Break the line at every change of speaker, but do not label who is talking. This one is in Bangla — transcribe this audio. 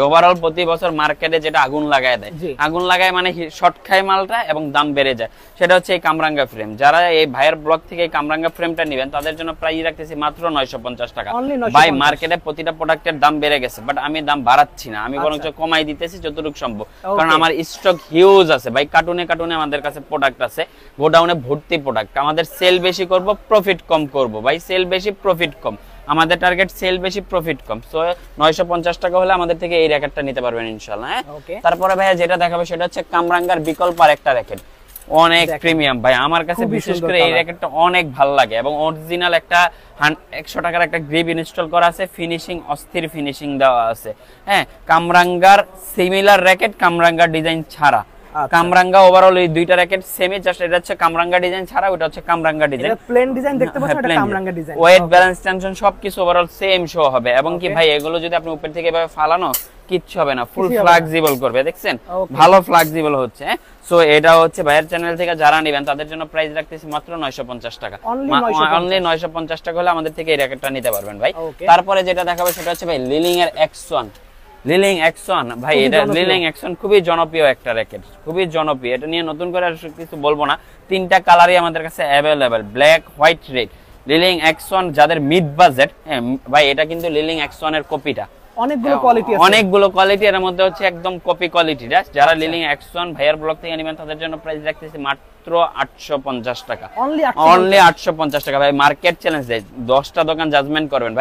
ওভারঅল প্রতি বছর মার্কেটে যেটা আগুন লাগায় দেয়, আগুন লাগায় মানে শর্ট খায় মালটা এবং দাম বেড়ে যায়, সেটা হচ্ছে এই কামরাঙ্গা ফ্রেম। যারা এই ভাইয়ের ব্লগ থেকে এই কামরাঙ্গা ফ্রেমটা নেবেন তাদের জন্য প্রাইস রাখতেছি মাত্র 950 টাকা। ভাই মার্কেটে প্রতিটা প্রোডাক্টের দাম বেড়ে গেছে, বাট আমি দাম বাড়াচ্ছি না, আমি বরঞ্চ কমাই দিতেছি যতটুকু সম্ভব, কারণ আমার স্টক হিউজ আছে ভাই। কার্টুনে কার্টুনে আমাদের কাছে প্রোডাক্ট আছে, গোডাউনে ভর্তি প্রোডাক্ট। আমাদের সেল বেশি করব, প্রফিট কম করব ভাই। সেল বেশি, প্রফিট কম, আমাদের টার্গেট সেল বেশি, প্রফিট কম। সো 950 টাকা হলে আমাদের থেকে এই র‍্যাকেটটা নিতে পারবেন ইনশাআল্লাহ। হ্যাঁ, তারপরে ভাইয়া যেটা দেখাবো সেটা হচ্ছে কামরাঙ্গার বিকল্প আরেকটা র‍্যাকেট, অনেক প্রিমিয়াম ভাই। আমার কাছে বিশেষ করে এই র‍্যাকেটটা অনেক ভালো লাগে এবং অরিজিনাল একটা 100 টাকার একটা গ্রিপ ইনস্টল করা আছে, ফিনিশিং অস্থির ফিনিশিং দেওয়া আছে। হ্যাঁ, কামরাঙ্গার সিমিলার র‍্যাকেট, কামরাঙ্গার ডিজাইন ছাড়া। কামরাঙ্গা ওভারঅল এই দুইটা র‍্যাকেট সেমই, জাস্ট এটা হচ্ছে কামরাঙ্গা ডিজাইন ছাড়া, ওটা হচ্ছে কামরাঙ্গা ডিজাইন।
এটা প্লেন ডিজাইন দেখতে পাচ্ছেন, এটা কামরাঙ্গা ডিজাইন।
ওয়েট, ব্যালেন্স, টেনশন সবকিছু ওভারঅল সেম শো হবে। এবং কি ভাই এগুলো যদি আপনি উপর থেকে এভাবে ফালানো কিচ্ছু হবে না, ফুল ফ্লেক্সিবল করবে, দেখছেন ভালো ফ্লেক্সিবল হচ্ছে। সো এটা হচ্ছে ভাইয়ের চ্যানেল থেকে যারা নেবেন তাদের জন্য প্রাইস রাখতেছি মাত্র 950 টাকা। অনলি 950 টাকা হলে আমাদের থেকে এই র‍্যাকেটটা নিতে পারবেন ভাই। তারপরে যেটা দেখাবো সেটা হচ্ছে ভাই লিলিং এর X1। লিলিং X1 ভাই, এটা লিলিং X1 খুবই জনপ্রিয় একটা র‍্যাকেট, খুবই জনপ্রিয়। এটা নিয়ে নতুন করে আর কিছু বলবো না, তিনটা কালারই আমাদের কাছে অ্যাভেলেবল, ব্ল্যাক, হোয়াইট, রেড। লিলিং X1 যাদের মিড বাজেট, ভাই এটা কিন্তু লিলিং X1 এর কপিটা,
অনেকগুলো কোয়ালিটি আছে,
অনেকগুলো কোয়ালিটি, এর মধ্যে হচ্ছে একদম কপি কোয়ালিটিটা। যারা লিলিং X1 ভাইয়ার ব্লগ থেকে নেবেন তাদের জন্য প্রাইস রাখতেছি মাত্র 850 টাকা। অনলি 850 টাকা ভাই। মার্কেট চ্যালেঞ্জ দেয়, 10টা দোকান জাজমেন্ট করবেন ভাই।